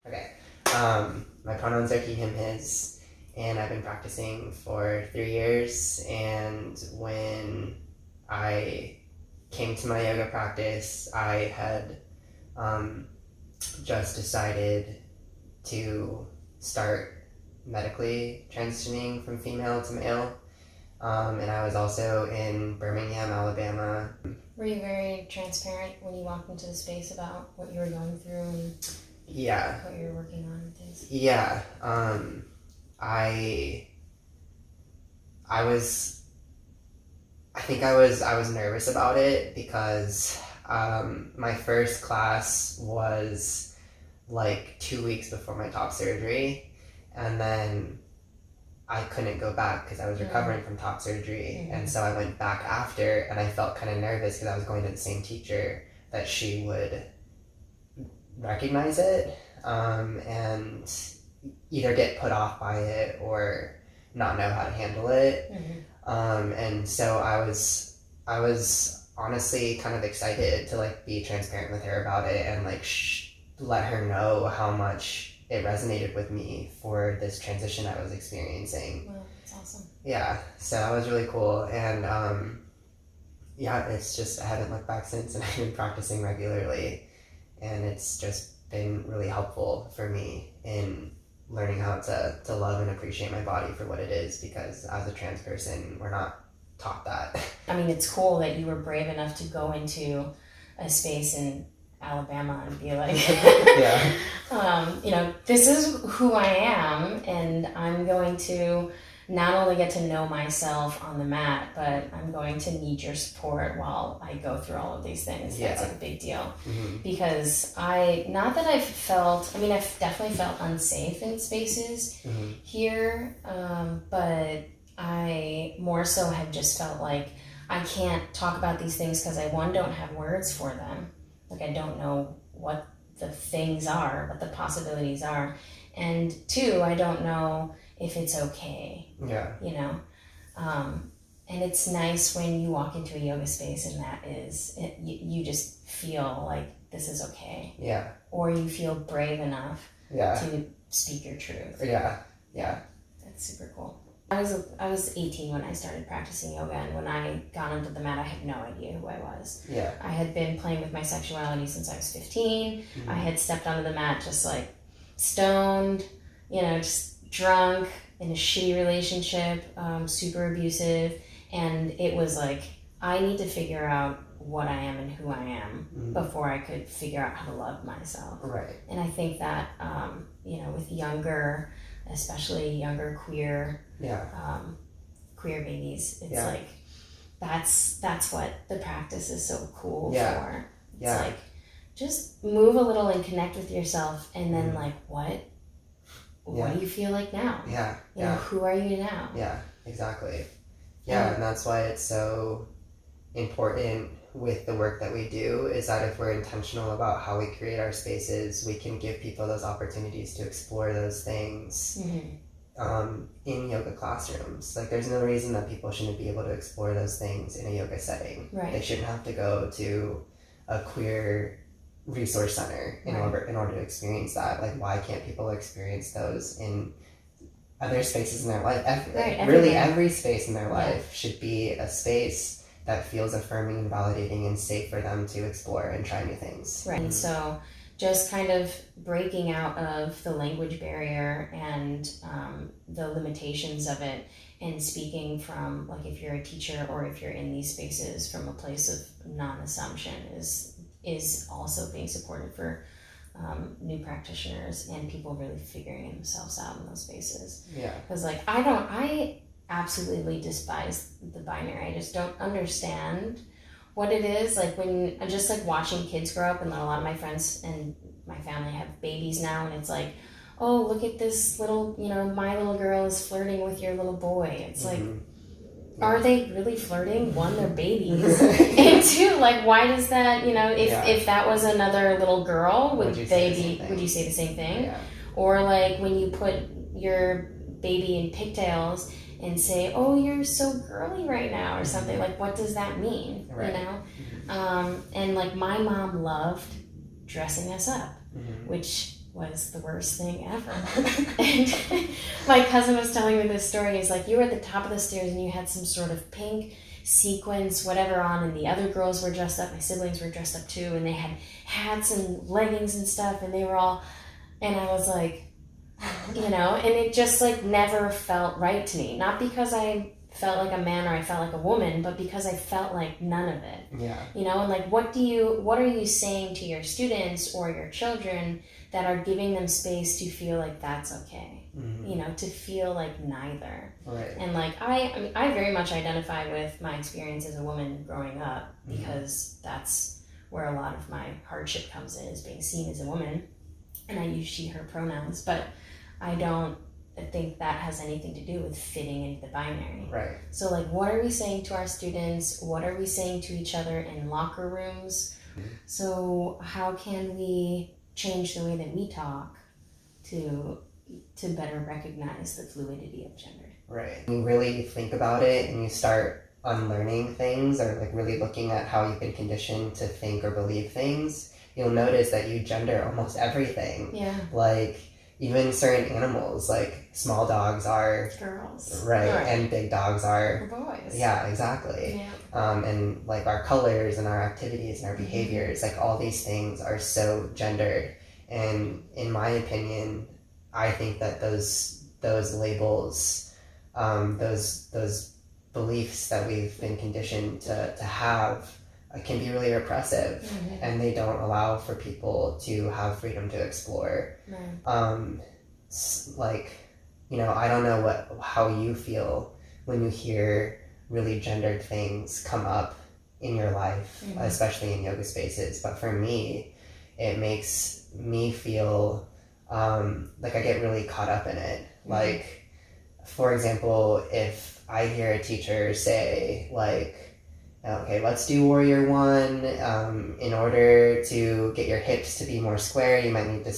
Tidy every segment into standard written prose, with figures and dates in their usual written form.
Okay. My pronouns are he, him, his, and I've been practicing for 3 years. And when I came to my yoga practice, I had just decided to start medically transitioning from female to male. And I was also in Birmingham, Alabama. Were you very transparent when you walked into the space about what you were going through and Yeah. what you were working on and things? Yeah. I think I was nervous about it because my first class was like 2 weeks before my top surgery, and then I couldn't go back because I was recovering from top surgery, and so I went back after, and I felt kind of nervous because I was going to the same teacher that she would recognize it and either get put off by it or not know how to handle it. And so I was honestly kind of excited to like be transparent with her about it and like let her know how much it resonated with me for this transition I was experiencing. Wow, that's awesome. Yeah, so that was really cool. And yeah, it's just I haven't looked back since, and I've been practicing regularly, and it's just been really helpful for me in learning how to love and appreciate my body for what it is, because as a trans person, we're not taught that. I mean, it's cool that you were brave enough to go into a space in Alabama and be like, Yeah. This is who I am, and I'm going to not only get to know myself on the mat, but I'm going to need your support while I go through all of these things. Yeah. That's like a big deal. Because Mm-hmm. I've definitely felt unsafe in spaces here, but I more so have just felt like I can't talk about these things because I, one, don't have words for them. Like, I don't know what the things are, what the possibilities are. And two, I don't know if it's okay. Yeah. And it's nice when you walk into a yoga space and that is, you just feel like this is okay. Yeah. Or you feel brave enough Yeah. to speak your truth. Yeah. Yeah. That's super cool. I was 18 when I started practicing yoga, and when I got onto the mat, I had no idea who I was. Yeah. I had been playing with my sexuality since I was 15. I had stepped onto the mat just like stoned, just drunk, in a shitty relationship, super abusive, and it was like, I need to figure out what I am and who I am before I could figure out how to love myself. Right. And I think that, with younger, especially younger queer babies, it's like that's what the practice is so cool for. It's like, just move a little and connect with yourself, and then like, what do you feel like now? Who are you now? Yeah, exactly. Yeah, and that's why it's so important with the work that we do, is that if we're intentional about how we create our spaces, we can give people those opportunities to explore those things in yoga classrooms. Like, there's no reason that people shouldn't be able to explore those things in a yoga setting. Right. They shouldn't have to go to a queer resource center in order to experience that. Like, why can't people experience those in other spaces in their life? Really, every space in their life should be a space that feels affirming and validating and safe for them to explore and try new things. Right. And so just kind of breaking out of the language barrier and the limitations of it, and speaking from, like, if you're a teacher or if you're in these spaces from a place of non-assumption is also being supported for new practitioners and people really figuring themselves out in those spaces. Yeah. Because like, I absolutely despise the binary. I just don't understand what it is. Like, when I'm just like watching kids grow up, and a lot of my friends and my family have babies now, and it's like, oh, look at this little, my little girl is flirting with your little boy. It's like, are they really flirting? One, they're babies. And two, like, why does that, if that was another little girl, would you say the same thing? Yeah. Or like, when you put your baby in pigtails and say, oh, you're so girly right now, or something, like, what does that mean? Right. And like, my mom loved dressing us up, which was the worst thing ever. And my cousin was telling me this story. He's like, you were at the top of the stairs and you had some sort of pink sequins, whatever on, and the other girls were dressed up, my siblings were dressed up too, and they had hats and leggings and stuff, and they were all, and I was like, you know, and it just like never felt right to me. Not because I felt like a man or I felt like a woman, but because I felt like none of it. Yeah. You know, and like what are you saying to your students or your children that are giving them space to feel like that's okay? Mm-hmm. You know, to feel like neither. Right. And like I mean, I very much identify with my experience as a woman growing up, because that's where a lot of my hardship comes in, is being seen as a woman. And I use she, her pronouns, but I don't think that has anything to do with fitting into the binary. Right. So like, what are we saying to our students? What are we saying to each other in locker rooms? Mm-hmm. So how can we change the way that we talk to better recognize the fluidity of gender? Right. When you really think about it and you start unlearning things, or like really looking at how you've been conditioned to think or believe things, you'll notice that you gender almost everything. Yeah. Like even certain animals, like small dogs are girls, right, and big dogs are boys. Yeah, exactly. Yeah. And like our colors and our activities and our behaviors, like all these things are so gendered. And in my opinion, I think that those labels, those beliefs that we've been conditioned to have, can be really repressive, and they don't allow for people to have freedom to explore. Like, you know, I don't know how you feel when you hear really gendered things come up in your life, especially in yoga spaces. But for me, it makes me feel like I get really caught up in it. Like, for example, if I hear a teacher say like, okay, let's do Warrior One. In order to get your hips to be more square, you might need to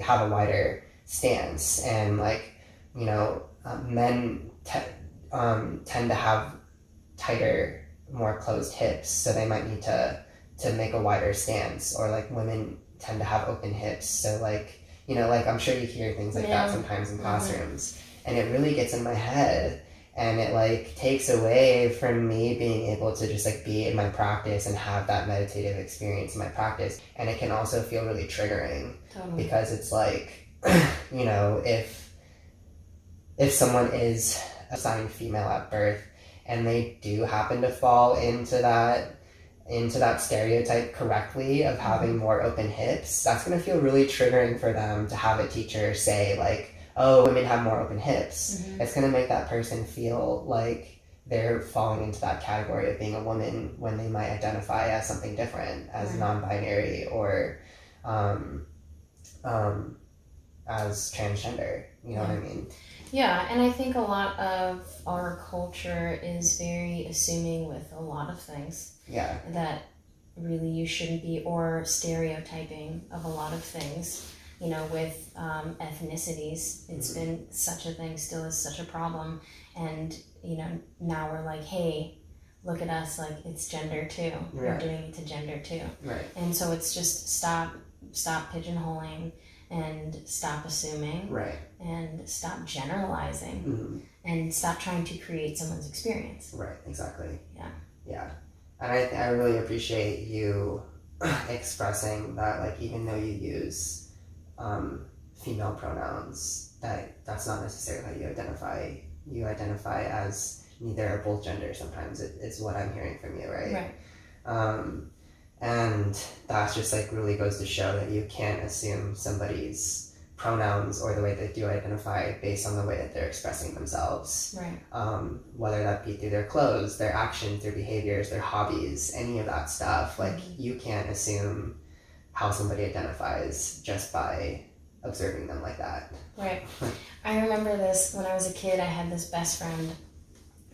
have a wider stance. And like, you know, men tend to have tighter, more closed hips, so they might need to make a wider stance. Or like women tend to have open hips, so like, you know, like I'm sure you hear things like that sometimes in classrooms, and it really gets in my head. And it like takes away from me being able to just like be in my practice and have that meditative experience in my practice. And it can also feel really triggering, because it's like, you know, if someone is assigned female at birth and they do happen to fall into that stereotype correctly of having more open hips, that's going to feel really triggering for them to have a teacher say like, oh, women have more open hips. It's going to make that person feel like they're falling into that category of being a woman when they might identify as something different, as non-binary, or as transgender. You know what I mean? Yeah, and I think a lot of our culture is very assuming with a lot of things. Yeah. That really you shouldn't be, or stereotyping of a lot of things. You know, with ethnicities, it's been such a thing, still is such a problem. And, you know, now we're like, hey, look at us, like it's gender too. We're doing it to gender too. Right. And so it's just stop pigeonholing, and stop assuming. Right. And stop generalizing. And stop trying to create someone's experience. Right, exactly. Yeah. Yeah. And I really appreciate you expressing that, like, even though you use female pronouns, that's not necessarily how you identify. You identify as neither or both genders sometimes, is what I'm hearing from you, right? Right. And that just like really goes to show that you can't assume somebody's pronouns or the way they do identify based on the way that they're expressing themselves. Right. Whether that be through their clothes, their actions, their behaviors, their hobbies, any of that stuff. Like, you can't assume how somebody identifies just by observing them like that. Right. I remember this when I was a kid. I had this best friend.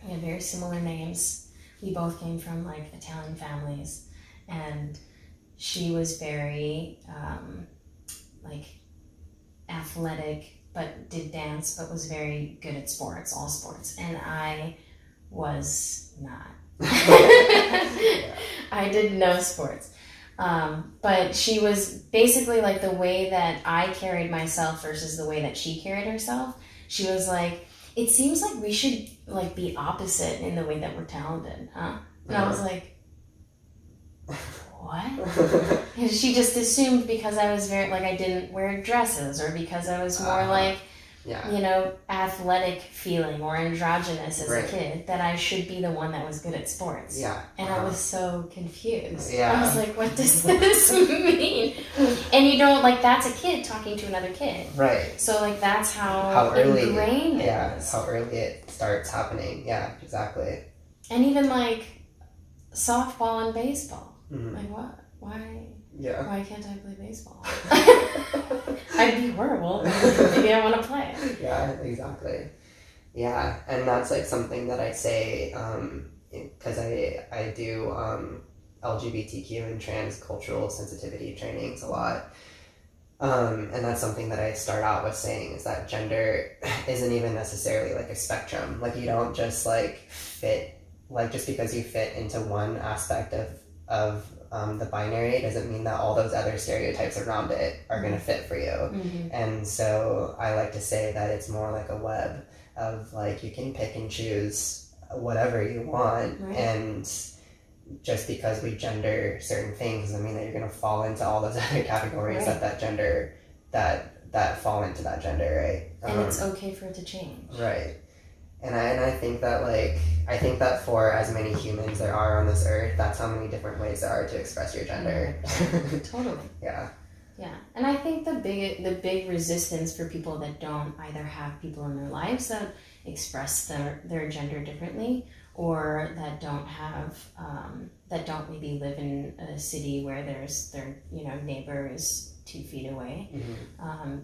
We had very similar names. We both came from like Italian families, and she was very like athletic, but did dance, but was very good at sports, all sports, and I was not. I did no sports. But she was basically like the way that I carried myself versus the way that she carried herself. She was like, it seems like we should like be opposite in the way that we're talented, huh? And I was like, what? And she just assumed because I was very, like, I didn't wear dresses, or because I was more like, you know, athletic feeling or androgynous as a kid, that I should be the one that was good at sports. Yeah. And I was so confused. Yeah. I was like, what does this mean? And you don't, like, that's a kid talking to another kid. Right. So, like, that's how early, ingrained it is. How early it starts happening. Yeah, exactly. And even, like, softball and baseball. Mm-hmm. Like, what? Why? Yeah. Why can't I play baseball? I'd be horrible. Maybe I want to play. Yeah, exactly. Yeah, and that's like something that I say because I do LGBTQ and trans cultural sensitivity trainings a lot. And that's something that I start out with saying is that gender isn't even necessarily like a spectrum. Like, you don't just like fit, like, just because you fit into one aspect of the binary doesn't mean that all those other stereotypes around it are going to fit for you. Mm-hmm. And so I like to say that it's more like a web of, like, you can pick and choose whatever you want. Right. And just because we gender certain things doesn't mean that you're going to fall into all those other categories that gender, that fall into that gender, right? And it's okay for it to change. Right. And I think that, like, for as many humans there are on this earth, that's how many different ways there are to express your gender. Totally. Yeah. Yeah. And I think the big resistance for people that don't either have people in their lives that express their gender differently, or that don't have that don't maybe live in a city where their neighbor is 2 feet away,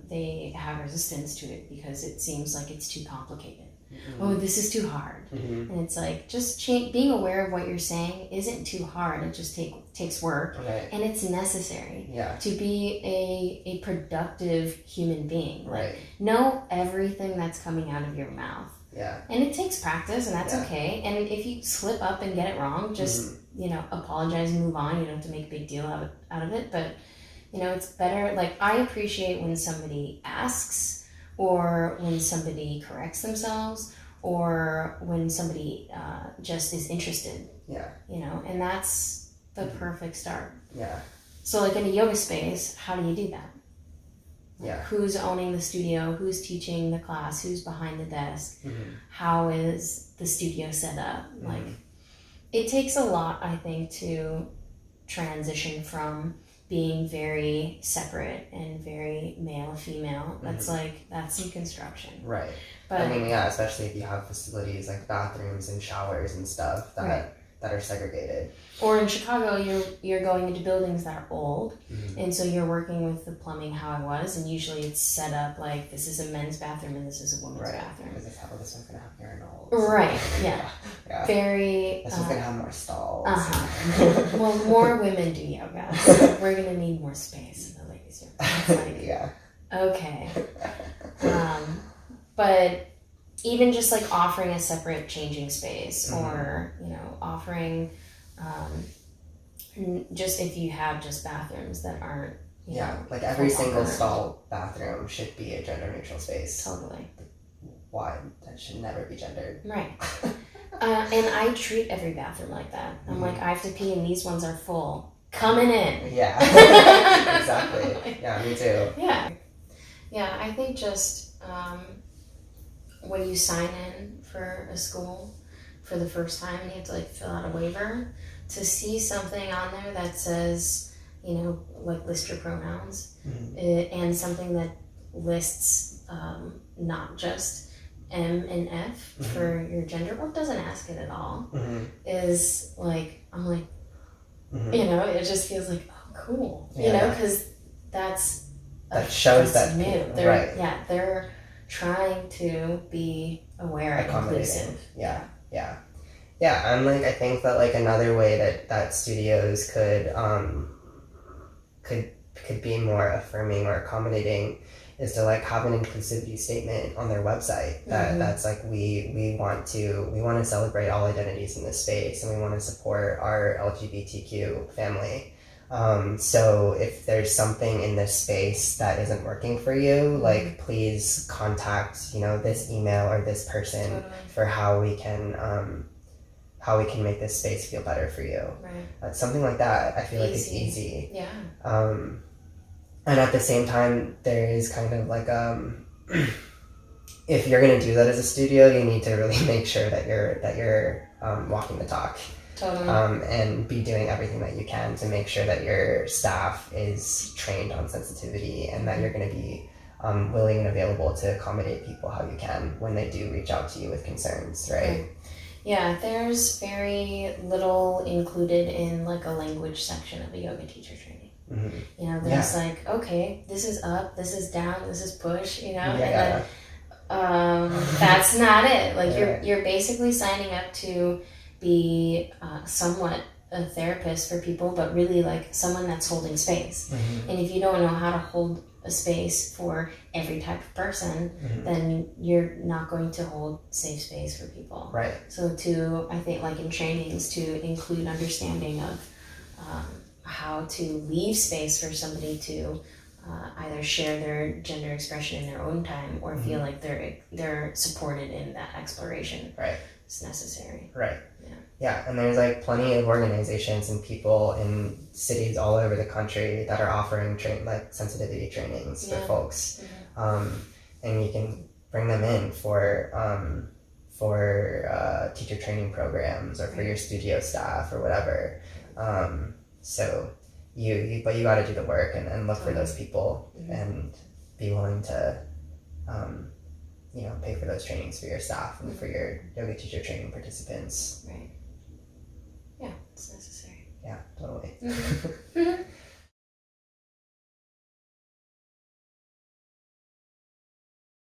they have resistance to it because it seems like it's too complicated. Mm-hmm. Oh, this is too hard. Mm-hmm. And it's like, just being aware of what you're saying isn't too hard. It just takes work. Right. And it's necessary to be a productive human being. Right. Like, know everything that's coming out of your mouth. Yeah. And it takes practice, and that's okay. And if you slip up and get it wrong, just apologize and move on. You don't have to make a big deal out of it. But it's better. Like, I appreciate when somebody asks, or when somebody corrects themselves, or when somebody just is interested. Yeah. And that's the perfect start. Yeah. So, like, in a yoga space, how do you do that? Yeah. Who's owning the studio? Who's teaching the class? Who's behind the desk? Mm-hmm. How is the studio set up? Mm-hmm. Like, it takes a lot, I think, to transition from being very separate and very male-female. That's that's some construction. Right. But I mean, yeah, especially if you have facilities like bathrooms and showers and stuff that are segregated. Or in Chicago, you're going into buildings that are old, and so you're working with the plumbing how it was, and usually it's set up like this is a men's bathroom and this is a woman's bathroom. Because this one's gonna have urinals. Right. Yeah. Yeah. Very. This one's gonna have more stalls. Well, more women do yoga, so we're gonna need more space in the ladies' room. It's like, yeah. Okay. But even just like offering a separate changing space, or offering just if you have just bathrooms that aren't like every single stall bathroom should be a gender neutral space. Totally. Why? That should never be gendered. Right. And I treat every bathroom like that. I'm like, I have to pee and these ones are full. Coming in. Yeah. Exactly. Yeah, me too. Yeah. Yeah, I think just when you sign in for a school for the first time and you have to like fill out a waiver, to see something on there that says, like list your pronouns, and something that lists not just M and F for your gender, well, it doesn't ask it at all, is like, I'm like, it just feels like, oh, cool, because that shows that new. They're trying to be aware and inclusive. Yeah. And like, I think that like another way that studios could be more affirming or accommodating is to like have an inclusivity statement on their website that's like, we want to celebrate all identities in this space, and we want to support our LGBTQ family. So if there's something in this space that isn't working for you, like please contact, this email or this person Totally. for how we can make this space feel better for you. Right. Something like that, I feel like it's easy. Yeah. And at the same time, there is kind of like if you're gonna do that as a studio, you need to really make sure that you're walking the talk. Totally. And be doing everything that you can to make sure that your staff is trained on sensitivity and that you're going to be willing and available to accommodate people how you can when they do reach out to you with concerns, right? Yeah, there's very little included in like a language section of a yoga teacher training. Mm-hmm. There's like, okay, this is up, this is down, this is push, and Yeah. then that's not it. Like you're basically signing up to be somewhat a therapist for people, but really like someone that's holding space. And if you don't know how to hold a space for every type of person, then you're not going to hold safe space for people. Right. So I think like in trainings to include understanding of how to leave space for somebody to either share their gender expression in their own time or feel like they're supported in that exploration. Right. It's necessary. Right. Yeah, and there's like plenty of organizations and people in cities all over the country that are offering like sensitivity trainings for folks, and you can bring them in for teacher training programs or for your studio staff or whatever. So but you got to do the work and look for those people and be willing to pay for those trainings for your staff and for your yoga teacher training participants. Right. Yeah, it's necessary. Yeah, totally.